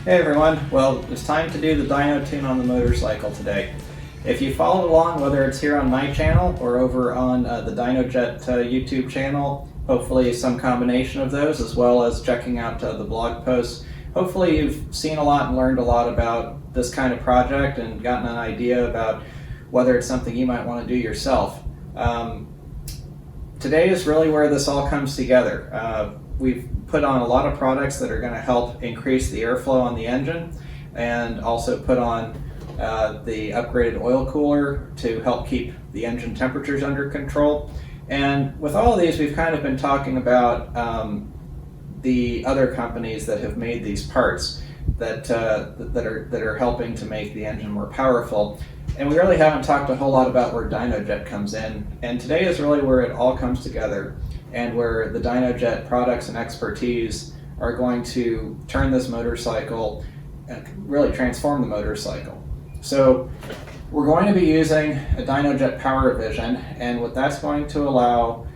Hey everyone, well it's time to do the dyno tune on the motorcycle today. If you followed along, whether it's here on my channel or over on the Dynojet YouTube channel, hopefully some combination of those, as well as checking out the blog posts, hopefully you've seen a lot and learned a lot about this kind of project and gotten an idea about whether it's something you might want to do yourself. Today is really where this all comes together. We've put on a lot of products that are going to help increase the airflow on the engine, and also put on the upgraded oil cooler to help keep the engine temperatures under control. And with all of these, we've kind of been talking about the other companies that have made these parts that are helping to make the engine more powerful. And we really haven't talked a whole lot about where Dynojet comes in. And today is really where it all comes together, and where the Dynojet products and expertise are going to turn this motorcycle and really transform the motorcycle. So we're going to be using a Dynojet Power Vision, and what that's going to allow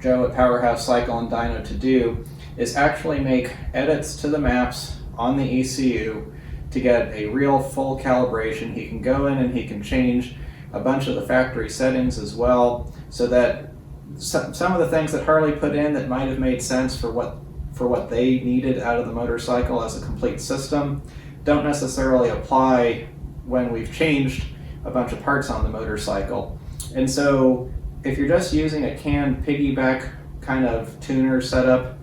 Joe at Powerhouse Cycle Dyno to do is actually make edits to the maps on the ECU to get a real full calibration. He can go in and he can change a bunch of the factory settings as well, so that some of the things that Harley put in that might have made sense for what they needed out of the motorcycle as a complete system don't necessarily apply when we've changed a bunch of parts on the motorcycle. And so if you're just using a canned piggyback kind of tuner setup,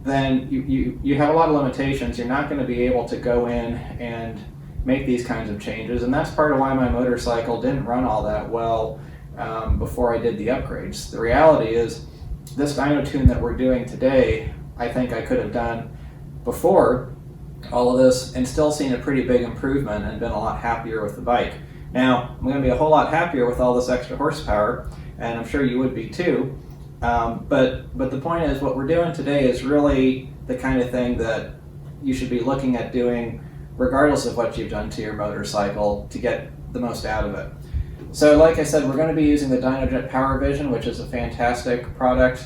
then you have a lot of limitations. You're not going to be able to go in and make these kinds of changes, and that's part of why my motorcycle didn't run all that well before I did the upgrades. The reality is, this dyno tune that we're doing today, I think I could have done before all of this and still seen a pretty big improvement and been a lot happier with the bike. Now, I'm going to be a whole lot happier with all this extra horsepower, and I'm sure you would be too. But the point is, what we're doing today is really the kind of thing that you should be looking at doing regardless of what you've done to your motorcycle to get the most out of it. So like I said, we're going to be using the Dynojet Power Vision, which is a fantastic product,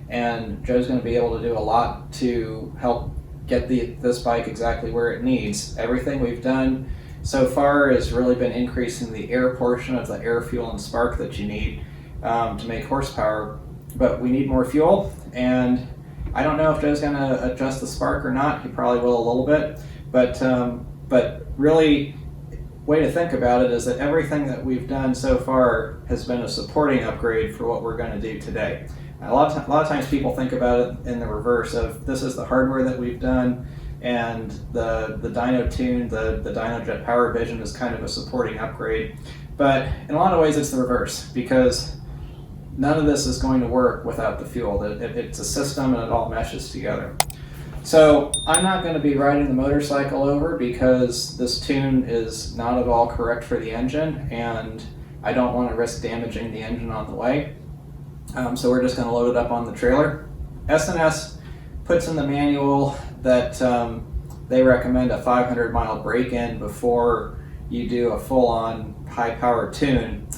and Joe's going to be able to do a lot to help get this bike exactly where it needs. Everything we've done so far has really been increasing the air portion of the air, fuel, and spark that you need to make horsepower, but we need more fuel, and I don't know if Joe's going to adjust the spark or not. He probably will a little bit, but really, way to think about it is that everything that we've done so far has been a supporting upgrade for what we're going to do today. A lot of times people think about it in the reverse of, this is the hardware that we've done, and the dyno tune, the Dynojet Power Vision, is kind of a supporting upgrade. But in a lot of ways it's the reverse, because none of this is going to work without the fuel. It's a system and it all meshes together. So I'm not going to be riding the motorcycle over, because this tune is not at all correct for the engine, and I don't want to risk damaging the engine on the way. So we're just going to load it up on the trailer. S&S puts in the manual that they recommend a 500-mile break-in before you do a full-on high-power tune.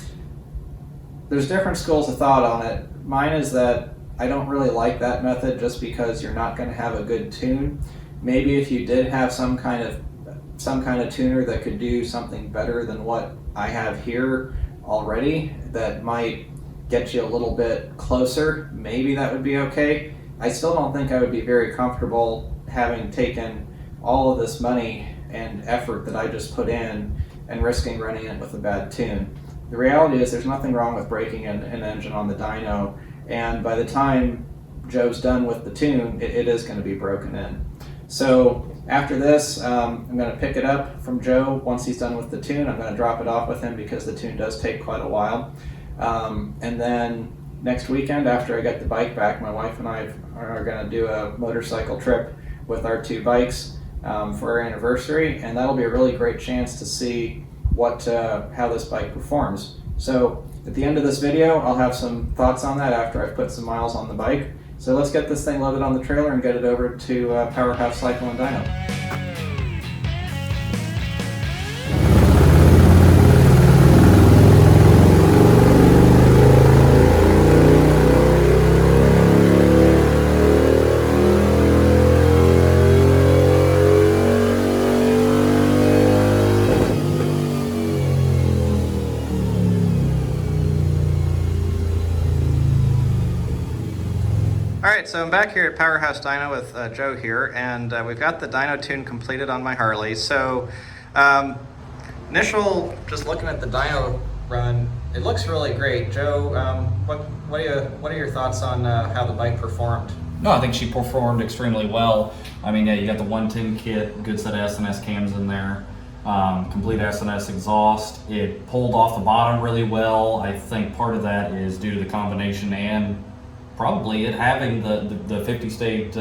There's different schools of thought on it. Mine is that I don't really like that method, just because you're not going to have a good tune. Maybe if you did have some kind of tuner that could do something better than what I have here already, that might get you a little bit closer, maybe that would be okay. I still don't think I would be very comfortable having taken all of this money and effort that I just put in and risking running it with a bad tune. The reality is, there's nothing wrong with breaking an engine on the dyno, and by the time Joe's done with the tune, it is going to be broken in. So after this, I'm going to pick it up from Joe. Once he's done with the tune, I'm going to drop it off with him, because the tune does take quite a while. And then next weekend, after I get the bike back, my wife and I are going to do a motorcycle trip with our two bikes for our anniversary, and that'll be a really great chance to see how this bike performs. So at the end of this video, I'll have some thoughts on that after I've put some miles on the bike. So let's get this thing loaded on the trailer and get it over to Powerhouse Cycle Dyno. Alright, so I'm back here at Powerhouse Dyno with Joe here, and we've got the dyno tune completed on my Harley. So, initial, just looking at the dyno run, it looks really great. Joe, what are your thoughts on how the bike performed? No, I think she performed extremely well. I mean, yeah, you got the 110 kit, good set of S&S cams in there, complete S&S exhaust. It pulled off the bottom really well. I think part of that is due to the combination and probably it having the 50 state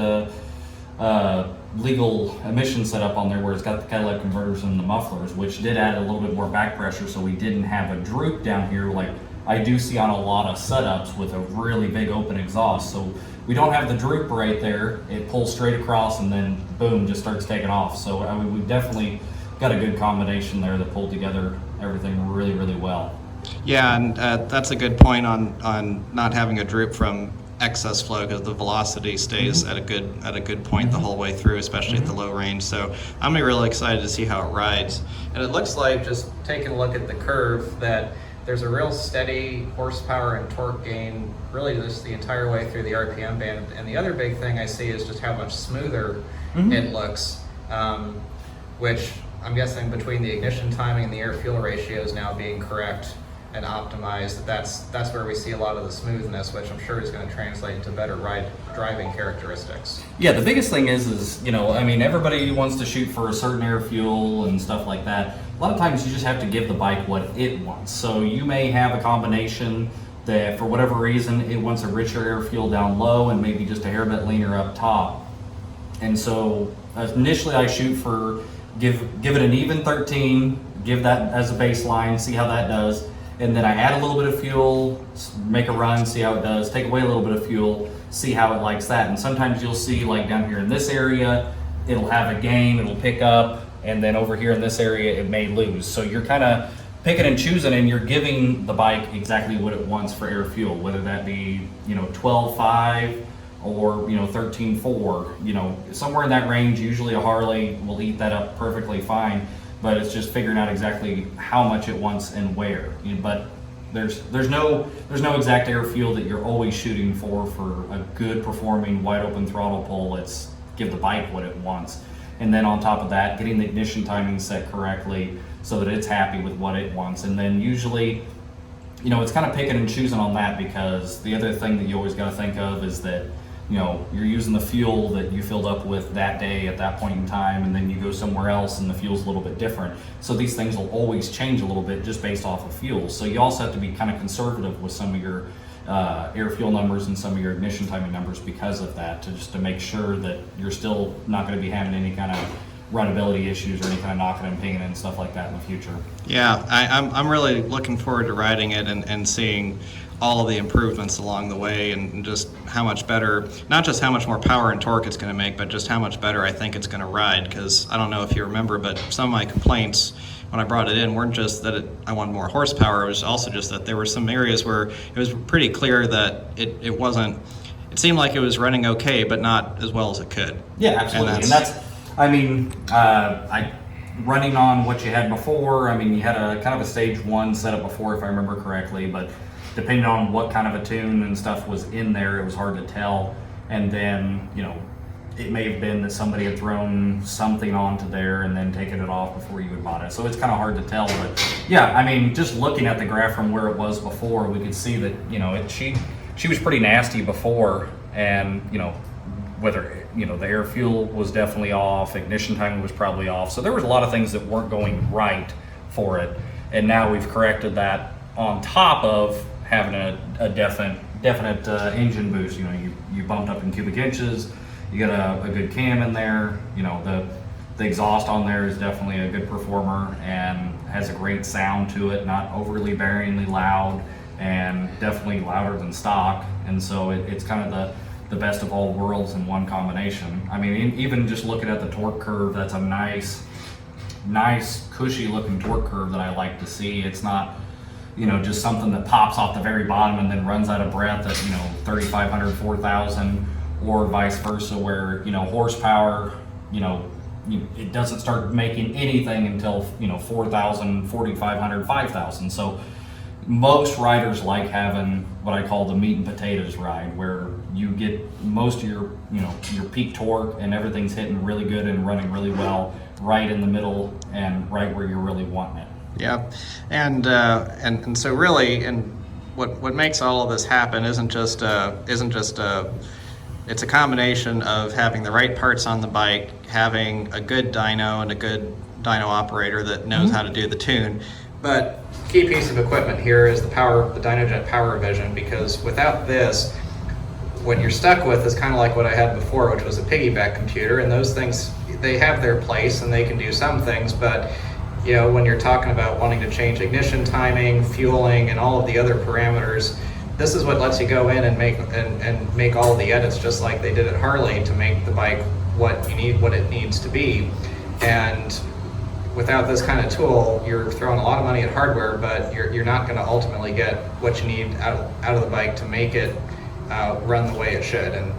legal emission setup on there, where it's got the catalytic converters and the mufflers, which did add a little bit more back pressure, so we didn't have a droop down here like I do see on a lot of setups with a really big open exhaust. So we don't have the droop right there. It pulls straight across and then boom, just starts taking off. So I mean, we definitely got a good combination there that pulled together everything really, really well. Yeah, and that's a good point on not having a droop from excess flow, because the velocity stays at a good point the whole way through, especially at the low range. So I'm really excited to see how it rides. And it looks like, just taking a look at the curve, that there's a real steady horsepower and torque gain really just the entire way through the RPM band. And the other big thing I see is just how much smoother it looks, which I'm guessing between the ignition timing and the air-fuel ratios now being correct and optimized, that's where we see a lot of the smoothness, which I'm sure is going to translate into better driving characteristics. Yeah, the biggest thing is, you know, I mean, everybody wants to shoot for a certain air fuel and stuff like that. A lot of times you just have to give the bike what it wants. So you may have a combination that for whatever reason it wants a richer air fuel down low and maybe just a hair bit leaner up top. And so initially I shoot for give it an even 13, give that as a baseline, see how that does. And then I add a little bit of fuel, make a run, see how it does, take away a little bit of fuel, see how it likes that. And sometimes you'll see, like down here in this area, it'll have a gain, it'll pick up, and then over here in this area, it may lose. So you're kind of picking and choosing, and you're giving the bike exactly what it wants for air fuel, whether that be, you know, 12.5 or, you know, 13.4, you know, somewhere in that range. Usually a Harley will eat that up perfectly fine. But it's just figuring out exactly how much it wants and where. But there's no exact air fuel that you're always shooting for a good performing wide open throttle pull. It's give the bike what it wants, and then on top of that, getting the ignition timing set correctly so that it's happy with what it wants. And then usually, you know, it's kind of picking and choosing on that, because the other thing that you always got to think of is that, you know, you're using the fuel that you filled up with that day at that point in time, and then you go somewhere else and the fuel's a little bit different. So these things will always change a little bit just based off of fuel. So you also have to be kind of conservative with some of your air fuel numbers and some of your ignition timing numbers because of that, to make sure that you're still not going to be having any kind of runnability issues or any kind of knocking and pinging and stuff like that in the future. Yeah, I'm really looking forward to riding it and seeing all of the improvements along the way, and just how much better, not just how much more power and torque it's going to make, but just how much better I think it's going to ride. Because I don't know if you remember, but some of my complaints when I brought it in weren't just that I wanted more horsepower. It was also just that there were some areas where it was pretty clear that it wasn't, it seemed like it was running okay, but not as well as it could. Yeah, absolutely. And that's I mean, running on what you had before, I mean, you had a kind of a stage 1 setup before, if I remember correctly, but depending on what kind of a tune and stuff was in there, it was hard to tell. And then, you know, it may have been that somebody had thrown something onto there and then taken it off before you had bought it. So it's kind of hard to tell. But yeah, I mean, just looking at the graph from where it was before, we could see that, you know, she was pretty nasty before, and, you know, whether, you know, the air fuel was definitely off, ignition timing was probably off. So there was a lot of things that weren't going right for it. And now we've corrected that on top of having a definite engine boost. You know, you bumped up in cubic inches, you got a good cam in there, you know, the exhaust on there is definitely a good performer and has a great sound to it, not overly bearingly loud, and definitely louder than stock. And so it's kind of the best of all worlds in one combination. I mean, even just looking at the torque curve, that's a nice cushy looking torque curve that I like to see. It's not, you know, just something that pops off the very bottom and then runs out of breath at, you know, 3,500, 4,000, or vice versa, where, you know, horsepower, you know, it doesn't start making anything until, you know, 4,000, 4,500, 5,000. So most riders like having what I call the meat and potatoes ride, where you get most of your, your peak torque and everything's hitting really good and running really well right in the middle and right where you're really wanting it. Yeah, and so really, and what makes all of this happen isn't just it's a combination of having the right parts on the bike, having a good dyno and a good dyno operator that knows how to do the tune. But key piece of equipment here is the Dynojet Power Vision, because without this, what you're stuck with is kind of like what I had before, which was a piggyback computer, and those things, they have their place and they can do some things, but when you're talking about wanting to change ignition timing, fueling, and all of the other parameters, this is what lets you go in and make all of the edits, just like they did at Harley, to make the bike what it needs to be. And without this kind of tool, you're throwing a lot of money at hardware, but you're not going to ultimately get what you need out of the bike to make it run the way it should. And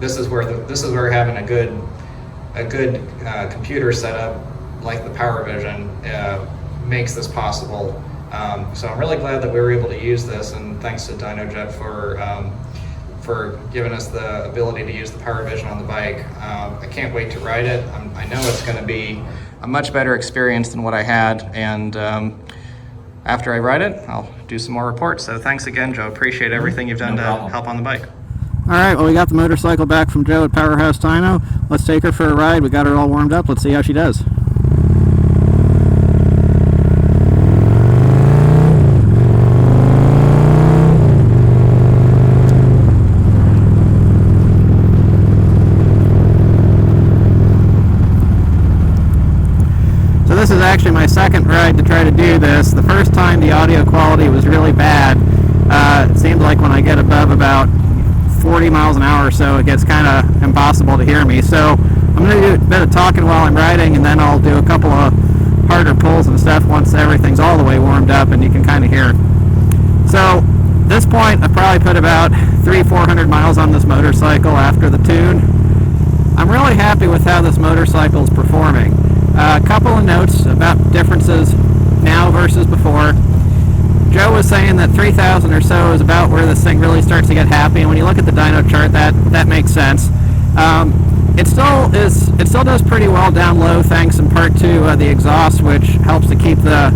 this is where having a good computer setup like the Power Vision makes this possible. So I'm really glad that we were able to use this, and thanks to Dynojet for giving us the ability to use the Power Vision on the bike. I can't wait to ride it. I know it's going to be a much better experience than what I had, and after I ride it, I'll do some more reports. So thanks again, Joe. Appreciate everything you've done to help on the bike. All right, well, we got the motorcycle back from Joe at Powerhouse Cycle Dyno. Let's take her for a ride. We got her all warmed up. Let's see how she does. This is actually my second ride to try to do this. The first time the audio quality was really bad. It seems like when I get above about 40 miles an hour or so, it gets kind of impossible to hear me. So I'm going to do a bit of talking while I'm riding, and then I'll do a couple of harder pulls and stuff once everything's all the way warmed up and you can kind of hear. So at this point, I've probably put about 300-400 miles on this motorcycle after the tune. I'm really happy with how this motorcycle is performing. A couple of notes about differences now versus before. Joe was saying that 3,000 or so is about where this thing really starts to get happy, and when you look at the dyno chart, that makes sense. It still does pretty well down low, thanks in part to the exhaust, which helps to keep the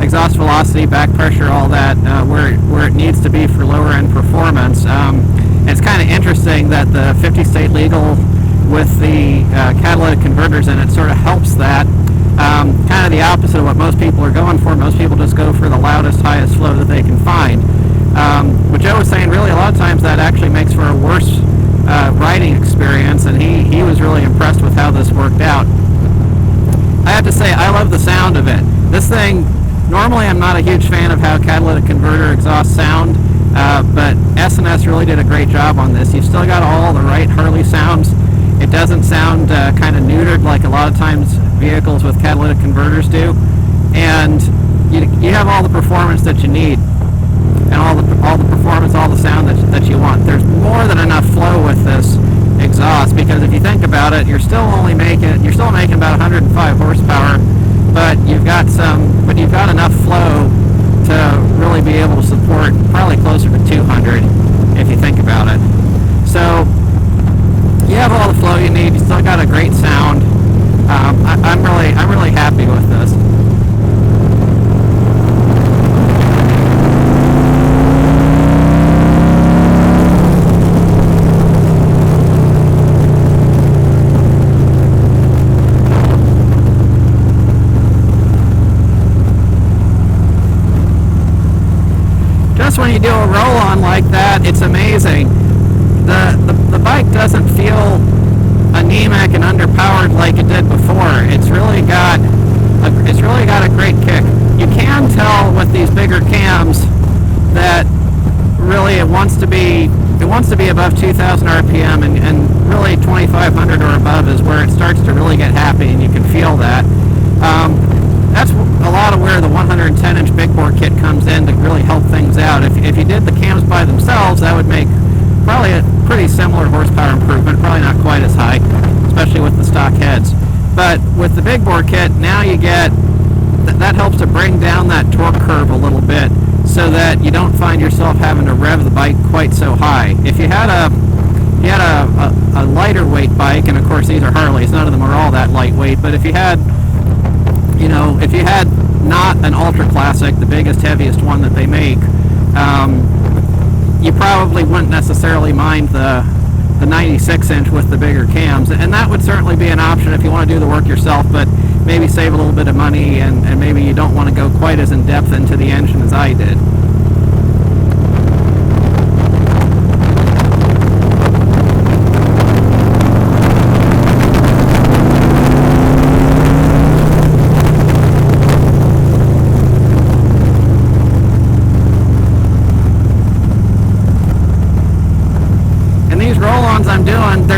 exhaust velocity, back pressure, all that where it needs to be for lower end performance. It's kind of interesting that the 50 state legal with the catalytic converters in it sort of helps that. Kind of the opposite of what most people are going for. Most people just go for the loudest, highest flow that they can find. What Joe was saying, really a lot of times that actually makes for a worse riding experience, and he was really impressed with how this worked out. I have to say, I love the sound of it. This thing, normally I'm not a huge fan of how catalytic converter exhausts sound, but S&S really did a great job on this. You've still got all the right Harley sounds. It doesn't sound kind of neutered like a lot of times vehicles with catalytic converters do, and you have all the performance that you need, and all the performance, all the sound that you want. There's more than enough flow with this exhaust, because if you think about it, you're still making about 105 horsepower, but you've got enough flow to really be able to support probably closer to 200 if you think about it. So you have all the flow you need. You still got a great sound. I'm really happy with this. Just when you do a roll-on like that, it's amazing. The bike doesn't feel anemic and underpowered like it did before. It's really got a great kick. You can tell with these bigger cams that really it wants to be above 2,000 RPM, and really 2,500 or above is where it starts to really get happy, and you can feel that. That's a lot of where the 110-inch big bore kit comes in to really help things out. If you did the cams by themselves, that would make probably a pretty similar horsepower improvement, probably not quite as high, especially with the stock heads. But with the big bore kit, now you get, that helps to bring down that torque curve a little bit, so that you don't find yourself having to rev the bike quite so high. If you had a lighter weight bike, and of course these are Harleys, none of them are all that lightweight, but if you had not an ultra classic, the biggest, heaviest one that they make, you probably wouldn't necessarily mind the 96 inch with the bigger cams, and that would certainly be an option if you want to do the work yourself, but maybe save a little bit of money, and maybe you don't want to go quite as in depth into the engine as I did. I'm doing,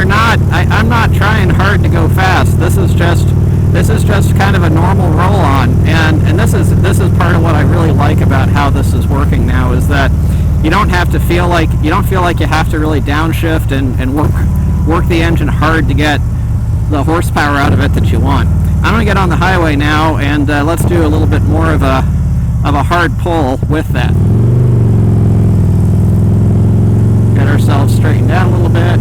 I'm not trying hard to go fast. This is just kind of a normal roll-on, and this is part of what I really like about how this is working now, is that you don't feel like you have to really downshift and work the engine hard to get the horsepower out of it that you want. I'm going to get on the highway now, and let's do a little bit more of a hard pull with that. Get ourselves straightened out a little bit.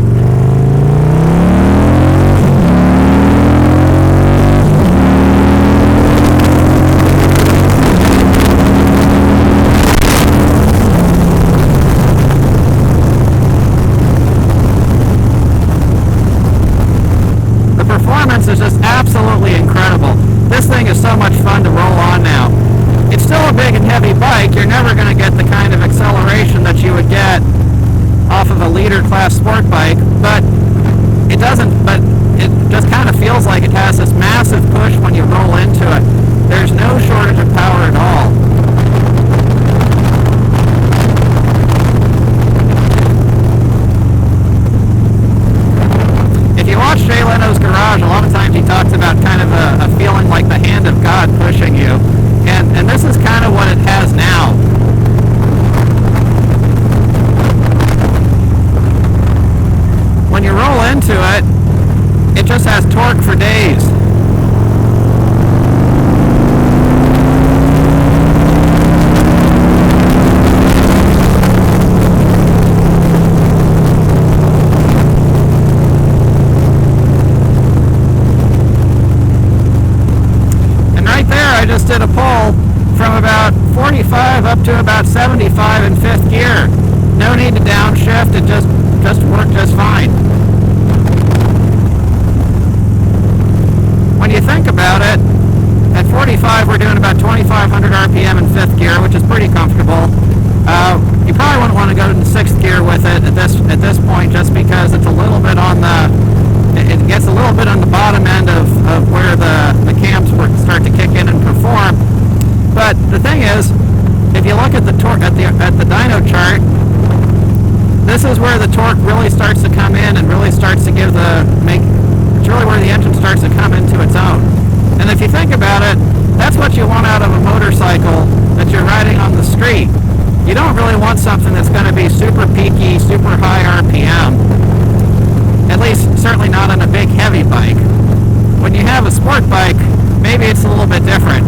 Is just absolutely incredible. This thing is so much fun to roll on now. It's still a big and heavy bike. You're never going to get the kind of acceleration that you would get off of a leader class sport bike, but it just kind of feels like it has this massive push when you roll into it. There's no shortage of power at all. Watch Jay Leno's Garage, a lot of times he talks about kind of a feeling like the hand of God pushing you, and this is kind of what it has now. When you roll into it, it just has torque for days. Did a pull from about 45 up to about 75 in 5th gear. No need to downshift, it just worked just fine. When you think about it, at 45 we're doing about 2,500 RPM in 5th gear, which is pretty comfortable. You probably wouldn't want to go to 6th gear with it at this point, just because it's a little bit on it gets a little bit on the bottom end of where the cams start to kick in and perform. But the thing is, if you look at the torque at the dyno chart, this is where the torque really starts to come in and really starts to it's really where the engine starts to come into its own. And if you think about it, that's what you want out of a motorcycle that you're riding on the street. You don't really want something that's going to be super peaky, super high RPM. At least, certainly not on a big, heavy bike. When you have a sport bike, maybe it's a little bit different.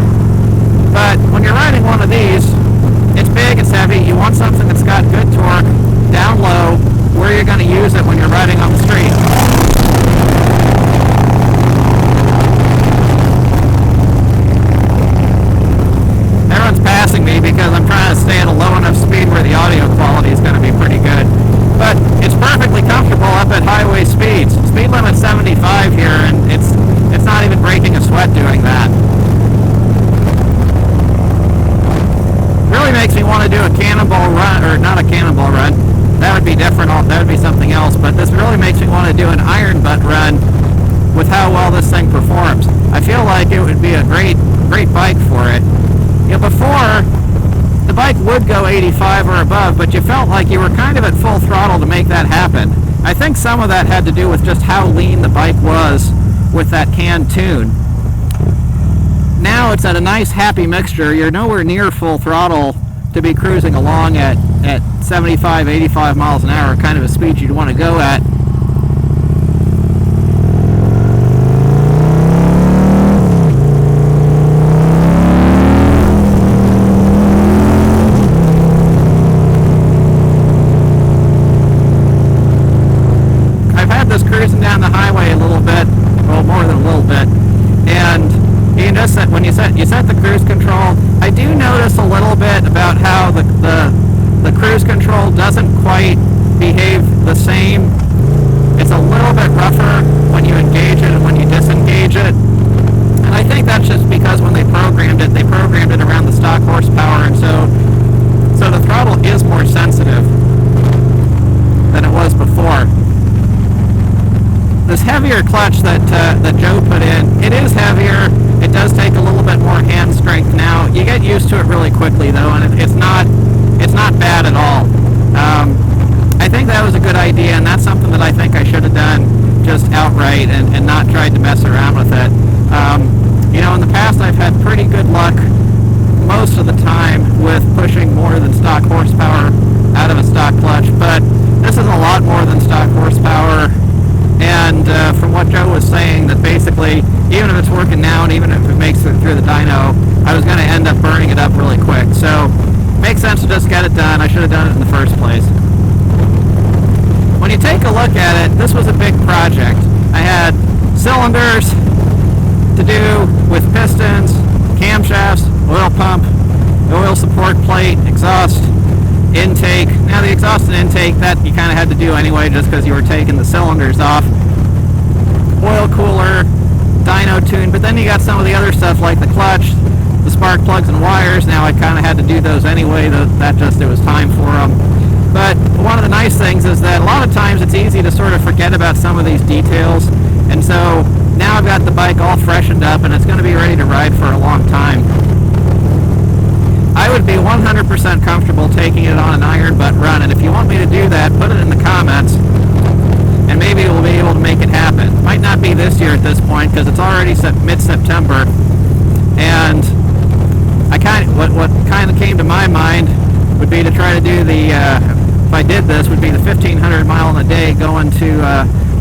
But when you're riding one of these, it's big, it's heavy, you want something that's got good torque, down low, where you're going to use it when you're riding on the street. Everyone's passing me because I'm trying to stay at a low enough speed where the audio quality is going to be pretty good. But it's perfectly comfortable up at highway speeds. Speed limit 75 here, and it's not even breaking a sweat doing that. Really makes me want to do a cannonball run, or not a cannonball run. That would be different. That would be something else. But this really makes me want to do an iron butt run with how well this thing performs. I feel like it would be a great bike for it. You know, before, the bike would go 85 or above, but you felt like you were kind of at full throttle to make that happen. I think some of that had to do with just how lean the bike was with that canned tune. Now it's at a nice happy mixture. You're nowhere near full throttle to be cruising along at 75, 85 miles an hour, kind of a speed you'd want to go at. just set, when you set the cruise control, I do notice a little bit about how the cruise control doesn't quite behave the same. It's a little bit rougher when you engage it and when you disengage it. And I think that's just because when they programmed it around the stock horsepower, and so the throttle is more sensitive than it was before. This heavier clutch that Joe put in, it is heavier. It does take a little bit more hand strength now. You get used to it really quickly though, and it's not bad at all. I think that was a good idea, and that's something that I think I should have done just outright and not tried to mess around with it. In the past I've had pretty good luck most of the time with pushing more than stock horsepower out of a stock clutch, but this is a lot more than stock horsepower. And from what Joe was saying, that basically, even if it's working now and even if it makes it through the dyno, I was going to end up burning it up really quick. So, makes sense to just get it done. I should have done it in the first place. When you take a look at it, this was a big project. I had cylinders to do with pistons, camshafts, oil pump, oil support plate, exhaust, intake. Now the exhaust and intake, that you kind of had to do anyway just because you were taking the cylinders off. Oil cooler, dyno tune, but then you got some of the other stuff like the clutch, the spark plugs and wires. Now I kind of had to do those anyway, it was time for them. But one of the nice things is that a lot of times it's easy to sort of forget about some of these details, and so now I've got the bike all freshened up and it's going to be ready to ride for a long time. I would be 100% comfortable taking it on an iron butt run, and if you want me to do that, put it in the comments, and maybe we'll be able to make it happen. Might not be this year at this point, because it's already mid-September, and what kind of came to my mind would be to try to do if I did this, would be the 1,500 mile in a day going to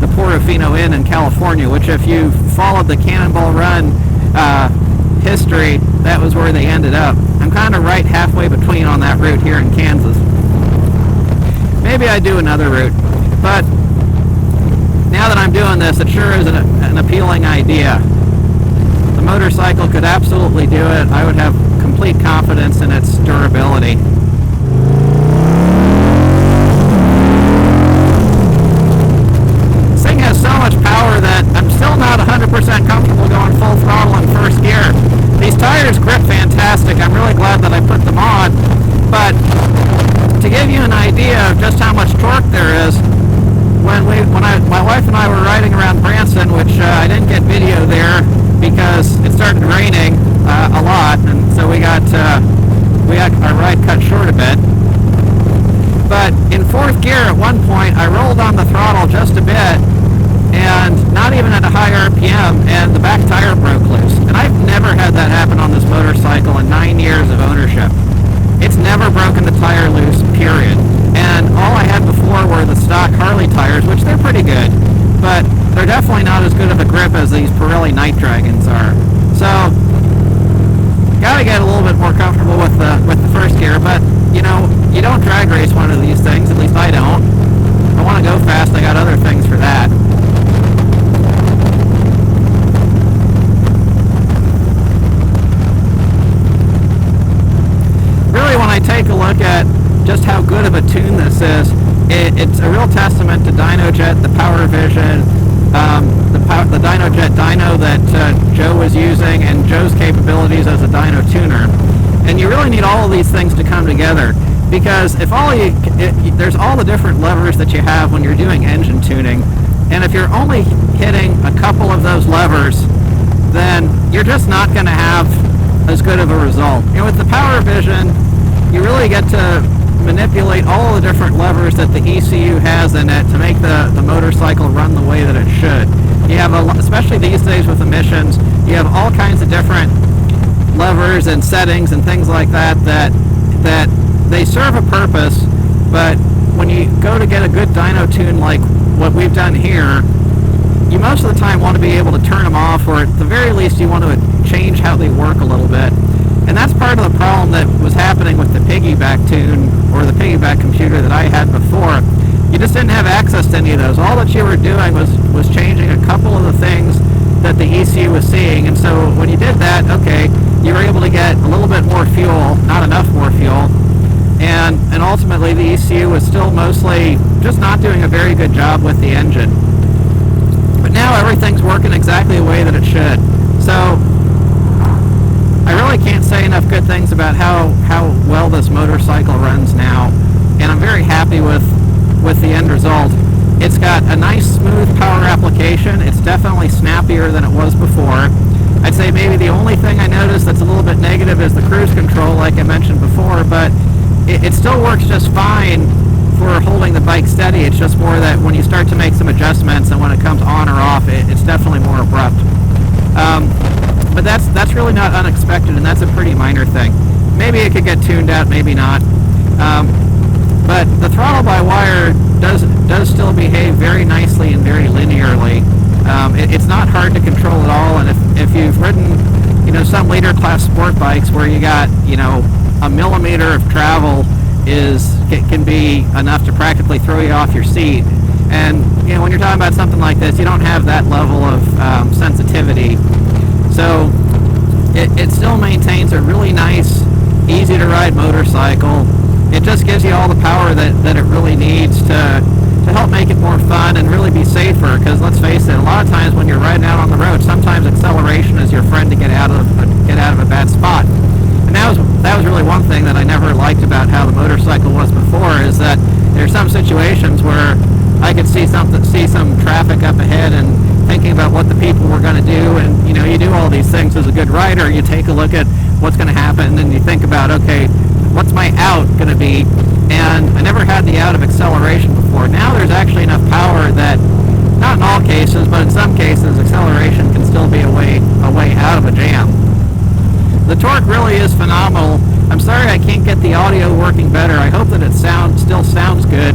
the Portofino Inn in California, which if you followed the Cannonball Run history, that was where they ended up. I'm kind of right halfway between on that route here in Kansas. Maybe I do another route, but now that I'm doing this, it sure is an appealing idea. The motorcycle could absolutely do it. I would have complete confidence in its durability. This thing has so much power that I'm still not 100% comfortable going full throttle in first gear. These tires grip fantastic. I'm really glad that I put them on, but to give you an idea of just how much torque there is, when my wife and I were riding around Branson, which I didn't get video there because it started raining a lot, and so we got our ride cut short a bit. But in fourth gear at one point, I rolled on the throttle just a bit, and not even at a high RPM, and the back tire broke loose. And I've never had that happen on this motorcycle in 9 years of ownership. It's never broken the tire loose, period. And all I had before were the stock Harley tires, which they're pretty good, but they're definitely not as good of a grip as these Pirelli Night Dragons are. So, gotta get a little bit more comfortable with the first gear, but you don't drag race one of these things, at least I don't. If I want to go fast, I got other things for that. Really, when I take a look at just how good of a tune this is, it's a real testament to Dynojet, the Power Vision, the Dynojet Dyno that Joe was using, and Joe's capabilities as a dyno tuner. And you really need all of these things to come together, because there's all the different levers that you have when you're doing engine tuning, and if you're only hitting a couple of those levers, then you're just not going to have as good of a result. With the Power Vision, you really get to manipulate all the different levers that the ECU has in it to make the motorcycle run the way that it should. You have, especially these days with emissions, you have all kinds of different levers and settings and things like that they serve a purpose, but when you go to get a good dyno tune like what we've done here, you most of the time want to be able to turn them off, or at the very least you want to change how they work a little bit. And that's part of the problem that was happening with the piggyback tune, or the piggyback computer that I had before. You just didn't have access to any of those. All that you were doing was changing a couple of the things that the ECU was seeing, and so when you did that, that, okay, you were able to get a little bit more fuel, not enough more fuel, and ultimately the ECU was still mostly just not doing a very good job with the engine. But now everything's working exactly the way that it should. So I really can't say enough good things about how well this motorcycle runs now, and I'm very happy with the end result. It's got a nice smooth power application. It's definitely snappier than it was before. I'd say maybe the only thing I noticed that's a little bit negative is the cruise control, like I mentioned before, but it still works just fine for holding the bike steady. It's just more that when you start to make some adjustments and when it comes on or off, it's definitely more abrupt. But that's really not unexpected, and that's a pretty minor thing. Maybe it could get tuned out, maybe not. But the throttle by wire does still behave very nicely and very linearly. It's not hard to control at all, and if you've ridden, some later class sport bikes where you got, a millimeter of travel can be enough to practically throw you off your seat. And when you're talking about something like this, you don't have that level of sensitivity. So it still maintains a really nice, easy to ride motorcycle. It just gives you all the power that it really needs to help make it more fun and really be safer, because let's face it, a lot of times when you're riding out on the road, sometimes acceleration is your friend to get out of a bad spot. And that was really one thing that I never liked about how the motorcycle was before, is that there's some situations where I could see some traffic up ahead and thinking about what the people were going to do, and you do all these things as a good rider. You take a look at what's going to happen, and you think about, okay, what's my out going to be? And I never had the out of acceleration before. Now there's actually enough power that, not in all cases, but in some cases, acceleration can still be a way out of a jam. The torque really is phenomenal. I'm sorry I can't get the audio working better. I hope that it still sounds good,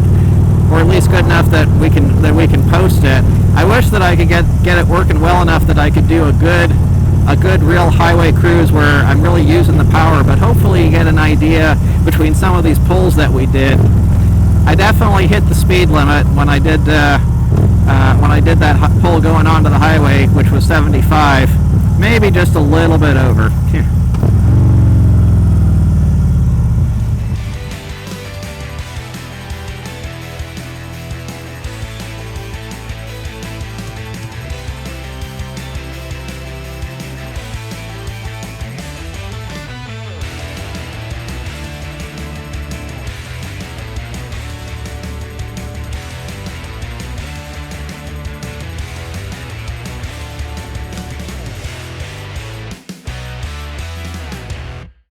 or at least good enough that we can post it. I wish that I could get it working well enough that I could do a good real highway cruise where I'm really using the power, but hopefully you get an idea between some of these pulls that we did. I definitely hit the speed limit when I did that pull going onto the highway, which was 75, maybe just a little bit over.